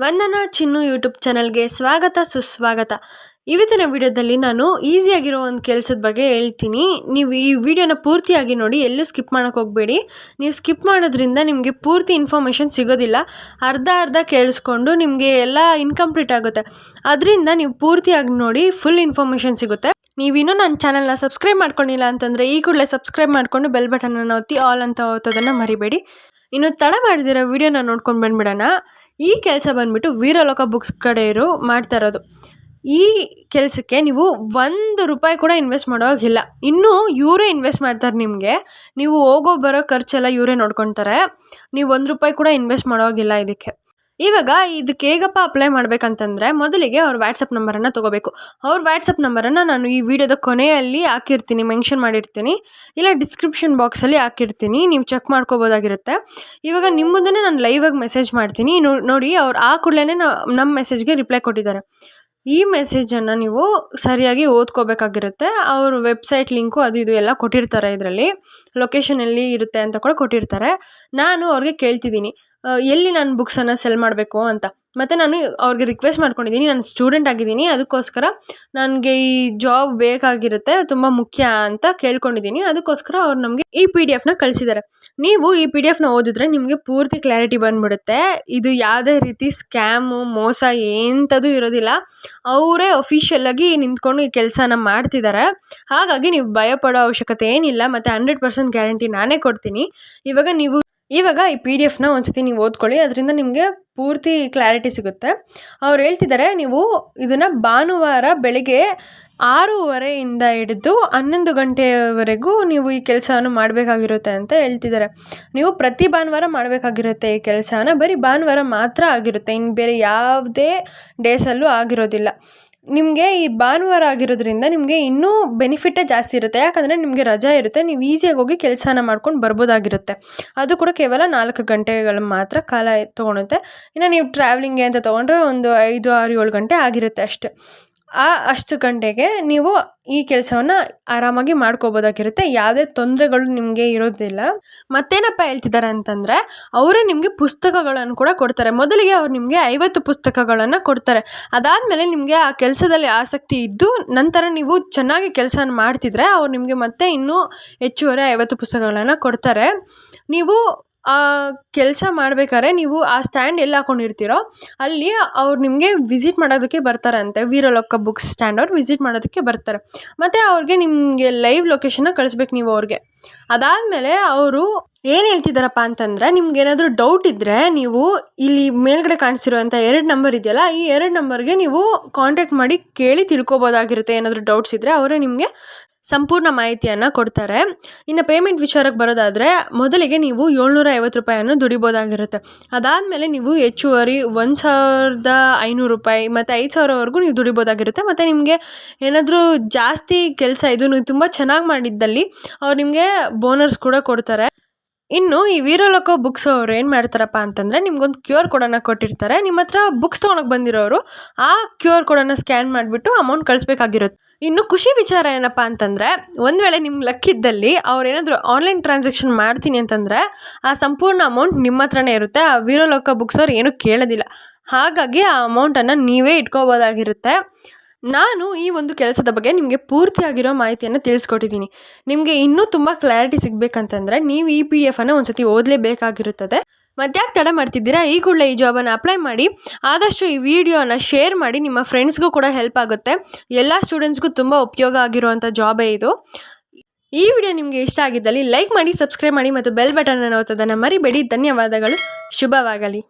ವಂದನಾ ಚಿನ್ನು YouTube ಚಾನಲ್ಗೆ ಸ್ವಾಗತ ಸುಸ್ವಾಗತ. ಇವತ್ತಿನ ವಿಡಿಯೋದಲ್ಲಿ ನಾನು ಈಸಿಯಾಗಿರೋ ಒಂದು ಕೆಲಸದ ಬಗ್ಗೆ ಹೇಳ್ತೀನಿ. ನೀವು ಈ ವಿಡಿಯೋನ ಪೂರ್ತಿಯಾಗಿ ನೋಡಿ, ಎಲ್ಲೂ ಸ್ಕಿಪ್ ಮಾಡೋಕ್ಕೆ ಹೋಗಬೇಡಿ. ನೀವು ಸ್ಕಿಪ್ ಮಾಡೋದ್ರಿಂದ ನಿಮಗೆ ಪೂರ್ತಿ ಇನ್ಫಾರ್ಮೇಷನ್ ಸಿಗೋದಿಲ್ಲ. ಅರ್ಧ ಕೇಳಿಸ್ಕೊಂಡು ನಿಮಗೆ ಎಲ್ಲ ಇನ್ಕಂಪ್ಲೀಟ್ ಆಗುತ್ತೆ. ಅದರಿಂದ ನೀವು ಪೂರ್ತಿಯಾಗಿ ನೋಡಿ, ಫುಲ್ ಇನ್ಫಾರ್ಮೇಷನ್ ಸಿಗುತ್ತೆ. ನೀವಿನ್ನೂ ನನ್ನ ಚಾನಲ್ನ ಸಬ್ಸ್ಕ್ರೈಬ್ ಮಾಡ್ಕೊಂಡಿಲ್ಲ ಅಂತಂದರೆ ಈ ಕೂಡಲೇ ಸಬ್ಸ್ಕ್ರೈಬ್ ಮಾಡಿಕೊಂಡು ಬೆಲ್ ಬಟನನ್ನು ಒತ್ತಿ ಆಲ್ ಅಂತ ಒತ್ತೋದನ್ನು ಮರಿಬೇಡಿ. ಇನ್ನು ತಡ ಮಾಡಿದಿರೋ ವಿಡಿಯೋನ ನೋಡ್ಕೊಂಡು ಬಂದ್ಬಿಡೋಣ. ಈ ಕೆಲಸ ಬಂದ್ಬಿಟ್ಟು ವೀರಲೋಕ ಬುಕ್ಸ್ ಕಡೆಯವರು ಮಾಡ್ತಾ ಇರೋದು. ಈ ಕೆಲಸಕ್ಕೆ ನೀವು ₹1 ಕೂಡ ಇನ್ವೆಸ್ಟ್ ಮಾಡೋಗಿಲ್ಲ. ಇನ್ನೂ ಇವರೇ ಇನ್ವೆಸ್ಟ್ ಮಾಡ್ತಾರೆ. ನಿಮಗೆ ನೀವು ಹೋಗೋ ಬರೋ ಖರ್ಚೆಲ್ಲ ಇವರೇ ನೋಡ್ಕೊತಾರೆ. ನೀವು ₹1 ಕೂಡ ಇನ್ವೆಸ್ಟ್ ಮಾಡೋಗಿಲ್ಲ ಇದಕ್ಕೆ. ಇವಾಗ ಇದಕ್ಕೆ ಹೇಗಪ್ಪ ಅಪ್ಲೈ ಮಾಡ್ಬೇಕಂತಂದರೆ, ಮೊದಲಿಗೆ ಅವ್ರ ವಾಟ್ಸಪ್ ನಂಬರನ್ನು ತೊಗೋಬೇಕು. ಅವ್ರ ವಾಟ್ಸಪ್ ನಂಬರನ್ನು ನಾನು ಈ ವಿಡಿಯೋದ ಕೊನೆಯಲ್ಲಿ ಹಾಕಿರ್ತೀನಿ, ಮೆನ್ಷನ್ ಮಾಡಿರ್ತೀನಿ, ಇಲ್ಲ ಡಿಸ್ಕ್ರಿಪ್ಷನ್ ಬಾಕ್ಸಲ್ಲಿ ಹಾಕಿರ್ತೀನಿ, ನೀವು ಚೆಕ್ ಮಾಡ್ಕೋಬೋದಾಗಿರುತ್ತೆ. ಇವಾಗ ನಿಮ್ಮ ಮುಂದೆ ನಾನು ಲೈವಾಗಿ ಮೆಸೇಜ್ ಮಾಡ್ತೀನಿ, ನೋಡಿ. ಅವ್ರು ಆ ಕೂಡಲೇ ನಮ್ಮ ಮೆಸೇಜ್ಗೆ ರಿಪ್ಲೈ ಕೊಟ್ಟಿದ್ದಾರೆ. ಈ ಮೆಸೇಜನ್ನು ನೀವು ಸರಿಯಾಗಿ ಓದ್ಕೋಬೇಕಾಗಿರುತ್ತೆ. ಅವರು ವೆಬ್ಸೈಟ್ ಲಿಂಕು ಅದು ಇದು ಎಲ್ಲ ಕೊಟ್ಟಿರ್ತಾರೆ. ಇದರಲ್ಲಿ ಲೊಕೇಶನ್ ಎಲ್ಲಿ ಇರುತ್ತೆ ಅಂತ ಕೂಡ ಕೊಟ್ಟಿರ್ತಾರೆ. ನಾನು ಅವ್ರಿಗೆ ಕೇಳ್ತಿದ್ದೀನಿ ಎಲ್ಲಿ ನಾನು ಬುಕ್ಸನ್ನು ಸೆಲ್ ಮಾಡಬೇಕು ಅಂತ. ಮತ್ತು ನಾನು ಅವ್ರಿಗೆ ರಿಕ್ವೆಸ್ಟ್ ಮಾಡ್ಕೊಂಡಿದ್ದೀನಿ, ನಾನು ಸ್ಟೂಡೆಂಟ್ ಆಗಿದ್ದೀನಿ, ಅದಕ್ಕೋಸ್ಕರ ನನಗೆ ಈ ಜಾಬ್ ಬೇಕಾಗಿರುತ್ತೆ, ತುಂಬ ಮುಖ್ಯ ಅಂತ ಕೇಳ್ಕೊಂಡಿದ್ದೀನಿ. ಅದಕ್ಕೋಸ್ಕರ ಅವ್ರು ನಮಗೆ ಈ PDF ಕಳಿಸಿದ್ದಾರೆ. ನೀವು ಈ PDF ಓದಿದ್ರೆ ನಿಮಗೆ ಪೂರ್ತಿ ಕ್ಲಾರಿಟಿ ಬಂದ್ಬಿಡುತ್ತೆ. ಇದು ಯಾವುದೇ ರೀತಿ ಸ್ಕ್ಯಾಮು, ಮೋಸ ಎಂಥದ್ದು ಇರೋದಿಲ್ಲ. ಅವರೇ ಅಫಿಷಿಯಲಾಗಿ ನಿಂತ್ಕೊಂಡು ಈ ಕೆಲಸನ ಮಾಡ್ತಿದ್ದಾರೆ. ಹಾಗಾಗಿ ನೀವು ಭಯಪಡೋ ಅವಶ್ಯಕತೆ ಏನಿಲ್ಲ. ಮತ್ತು 100% ಗ್ಯಾರಂಟಿ ನಾನೇ ಕೊಡ್ತೀನಿ. ಇವಾಗ ಈ PDF ಒಂದ್ಸತಿ ನೀವು ಓದ್ಕೊಳ್ಳಿ, ಅದರಿಂದ ನಿಮಗೆ ಪೂರ್ತಿ ಕ್ಲಾರಿಟಿ ಸಿಗುತ್ತೆ. ಅವ್ರು ಹೇಳ್ತಿದ್ದಾರೆ, ನೀವು ಇದನ್ನು ಭಾನುವಾರ ಬೆಳಿಗ್ಗೆ 6:30 ಹಿಡಿದು 11 ಗಂಟೆಯವರೆಗೂ ನೀವು ಈ ಕೆಲಸವನ್ನು ಮಾಡಬೇಕಾಗಿರುತ್ತೆ ಅಂತ ಹೇಳ್ತಿದ್ದಾರೆ. ನೀವು ಪ್ರತಿ ಭಾನುವಾರ ಮಾಡಬೇಕಾಗಿರುತ್ತೆ ಈ ಕೆಲಸನ. ಬರೀ ಭಾನುವಾರ ಮಾತ್ರ ಆಗಿರುತ್ತೆ, ಇನ್ನು ಬೇರೆ ಯಾವುದೇ ಡೇಸಲ್ಲೂ ಆಗಿರೋದಿಲ್ಲ. ನಿಮಗೆ ಈ ಭಾನುವಾರ ಆಗಿರೋದ್ರಿಂದ ನಿಮಗೆ ಇನ್ನೂ ಬೆನಿಫಿಟೇ ಜಾಸ್ತಿ ಇರುತ್ತೆ. ಯಾಕಂದರೆ ನಿಮಗೆ ರಜಾ ಇರುತ್ತೆ, ನೀವು ಈಸಿಯಾಗಿ ಹೋಗಿ ಕೆಲಸನ ಮಾಡ್ಕೊಂಡು ಬರ್ಬೋದಾಗಿರುತ್ತೆ. ಅದು ಕೂಡ ಕೇವಲ 4 ಗಂಟೆಗಳು ಮಾತ್ರ ಕಾಲ ತೊಗೊಳುತ್ತೆ. ಇನ್ನು ನೀವು ಟ್ರಾವೆಲಿಂಗ್ಗೆ ಅಂತ ತೊಗೊಂಡ್ರೆ ಒಂದು 5, 6, 7 ಗಂಟೆ ಆಗಿರುತ್ತೆ ಅಷ್ಟೆ. ಅಷ್ಟು ಗಂಟೆಗೆ ನೀವು ಈ ಕೆಲಸವನ್ನು ಆರಾಮಾಗಿ ಮಾಡ್ಕೋಬೋದಾಗಿರುತ್ತೆ. ಯಾವುದೇ ತೊಂದರೆಗಳು ನಿಮಗೆ ಇರೋದಿಲ್ಲ. ಮತ್ತೇನಪ್ಪ ಹೇಳ್ತಿದ್ದಾರೆ ಅಂತಂದರೆ, ಅವರೇ ನಿಮಗೆ ಪುಸ್ತಕಗಳನ್ನು ಕೂಡ ಕೊಡ್ತಾರೆ. ಮೊದಲಿಗೆ ಅವ್ರು ನಿಮಗೆ 50 ಪುಸ್ತಕಗಳನ್ನು ಕೊಡ್ತಾರೆ. ಅದಾದಮೇಲೆ ನಿಮಗೆ ಆ ಕೆಲಸದಲ್ಲಿ ಆಸಕ್ತಿ ಇದ್ದು ನಂತರ ನೀವು ಚೆನ್ನಾಗಿ ಕೆಲಸ ಮಾಡ್ತಿದ್ರೆ ಅವ್ರು ನಿಮಗೆ ಮತ್ತೆ ಇನ್ನೂ ಹೆಚ್ಚುವರಿ 50 ಪುಸ್ತಕಗಳನ್ನು ಕೊಡ್ತಾರೆ. ನೀವು ಆ ಕೆಲಸ ಮಾಡಬೇಕಾದ್ರೆ ನೀವು ಆ ಸ್ಟ್ಯಾಂಡ್ ಎಲ್ಲಿ ಹಾಕೊಂಡಿರ್ತೀರೋ ಅಲ್ಲಿ ಅವ್ರು ನಿಮಗೆ ವಿಸಿಟ್ ಮಾಡೋದಕ್ಕೆ ಬರ್ತಾರಂತೆ. ವೀರಲೋಕ ಬುಕ್ಸ್ ಸ್ಟ್ಯಾಂಡ್ ಅವ್ರು ವಿಸಿಟ್ ಮಾಡೋದಕ್ಕೆ ಬರ್ತಾರೆ. ಮತ್ತು ಅವ್ರಿಗೆ ನಿಮಗೆ ಲೈವ್ ಲೊಕೇಶನ್ನ ಕಳಿಸ್ಬೇಕು ನೀವು ಅವ್ರಿಗೆ. ಅದಾದಮೇಲೆ ಅವರು ಏನು ಹೇಳ್ತಿದ್ದಾರಪ್ಪ ಅಂತಂದರೆ, ನಿಮ್ಗೆ ಏನಾದರೂ ಡೌಟ್ ಇದ್ದರೆ ನೀವು ಇಲ್ಲಿ ಮೇಲ್ಗಡೆ ಕಾಣಿಸಿರುವಂಥ 2 ನಂಬರ್ ಇದೆಯಲ್ಲ, ಈ 2 ನಂಬರ್ಗೆ ನೀವು ಕಾಂಟ್ಯಾಕ್ಟ್ ಮಾಡಿ ಕೇಳಿ ತಿಳ್ಕೊಬೋದಾಗಿರುತ್ತೆ. ಏನಾದರೂ ಡೌಟ್ಸ್ ಇದ್ದರೆ ಅವರೇ ನಿಮಗೆ ಸಂಪೂರ್ಣ ಮಾಹಿತಿಯನ್ನು ಕೊಡ್ತಾರೆ. ಇನ್ನು ಪೇಮೆಂಟ್ ವಿಚಾರಕ್ಕೆ ಬರೋದಾದರೆ, ಮೊದಲಿಗೆ ನೀವು ₹750 ದುಡಿಬೋದಾಗಿರುತ್ತೆ. ಅದಾದಮೇಲೆ ನೀವು ಹೆಚ್ಚುವರಿ ₹1,500 ಮತ್ತು ₹5,000ವರೆಗೂ ನೀವು ದುಡಿಬೋದಾಗಿರುತ್ತೆ. ಮತ್ತು ನಿಮಗೆ ಏನಾದರೂ ಜಾಸ್ತಿ ಕೆಲಸ ಇದು ನೀವು ತುಂಬ ಚೆನ್ನಾಗಿ ಮಾಡಿದ್ದಲ್ಲಿ ಅವ್ರು ನಿಮಗೆ ಬೋನಸ್ ಕೂಡ ಕೊಡ್ತಾರೆ. ಇನ್ನು ಈ ವೀರಲೋಕ ಬುಕ್ಸ್ ಅವ್ರು ಏನು ಮಾಡ್ತಾರಪ್ಪ ಅಂತಂದರೆ, ನಿಮ್ಗೊಂದು QR ಕೋಡನ್ನು ಕೊಟ್ಟಿರ್ತಾರೆ. ನಿಮ್ಮ ಹತ್ರ ಬುಕ್ಸ್ ತೊಗೊಳಕ್ಕೆ ಬಂದಿರೋರು ಆ QR ಕೋಡನ್ನು ಸ್ಕ್ಯಾನ್ ಮಾಡಿಬಿಟ್ಟು ಅಮೌಂಟ್ ಕಳಿಸ್ಬೇಕಾಗಿರುತ್ತೆ. ಇನ್ನು ಖುಷಿ ವಿಚಾರ ಏನಪ್ಪ ಅಂತಂದರೆ, ಒಂದು ವೇಳೆ ನಿಮ್ಗೆ ಲಕ್ಕಿದ್ದಲ್ಲಿ ಅವ್ರೇನಾದರೂ ಆನ್ಲೈನ್ ಟ್ರಾನ್ಸಾಕ್ಷನ್ ಮಾಡ್ತೀನಿ ಅಂತಂದರೆ ಆ ಸಂಪೂರ್ಣ ಅಮೌಂಟ್ ನಿಮ್ಮ ಹತ್ರನೇ ಇರುತ್ತೆ. ಆ ವೀರಲೋಕ ಬುಕ್ಸ್ ಅವ್ರು ಏನೂ ಕೇಳೋದಿಲ್ಲ. ಹಾಗಾಗಿ ಆ ಅಮೌಂಟನ್ನು ನೀವೇ ಇಟ್ಕೋಬೋದಾಗಿರುತ್ತೆ. ನಾನು ಈ ಒಂದು ಕೆಲಸದ ಬಗ್ಗೆ ನಿಮಗೆ ಪೂರ್ತಿಯಾಗಿರೋ ಮಾಹಿತಿಯನ್ನು ತಿಳಿಸ್ಕೊಟ್ಟಿದ್ದೀನಿ. ನಿಮಗೆ ಇನ್ನೂ ತುಂಬ ಕ್ಲಾರಿಟಿ ಸಿಗಬೇಕಂತಂದರೆ ನೀವು ಈ PDF ಒಂದ್ಸತಿ ಓದಲೇಬೇಕಾಗಿರುತ್ತದೆ. ಮತ್ತ್ಯಾಕೆ ತಡ ಮಾಡ್ತಿದ್ದೀರಾ? ಈ ಕೂಡಲೇ ಈ ಜಾಬನ್ನು ಅಪ್ಲೈ ಮಾಡಿ. ಆದಷ್ಟು ಈ ವಿಡಿಯೋನ ಶೇರ್ ಮಾಡಿ, ನಿಮ್ಮ ಫ್ರೆಂಡ್ಸ್ಗೂ ಕೂಡ ಹೆಲ್ಪ್ ಆಗುತ್ತೆ. ಎಲ್ಲ ಸ್ಟೂಡೆಂಟ್ಸ್ಗೂ ತುಂಬ ಉಪಯೋಗ ಆಗಿರುವಂಥ ಜಾಬೇ ಇದು. ಈ ವಿಡಿಯೋ ನಿಮಗೆ ಇಷ್ಟ ಆಗಿದ್ದಲ್ಲಿ ಲೈಕ್ ಮಾಡಿ, ಸಬ್ಸ್ಕ್ರೈಬ್ ಮಾಡಿ ಮತ್ತು ಬೆಲ್ ಬಟನನ್ನು ಒತ್ತೋದನ್ನು ಮರಿಬೇಡಿ. ಧನ್ಯವಾದಗಳು. ಶುಭವಾಗಲಿ.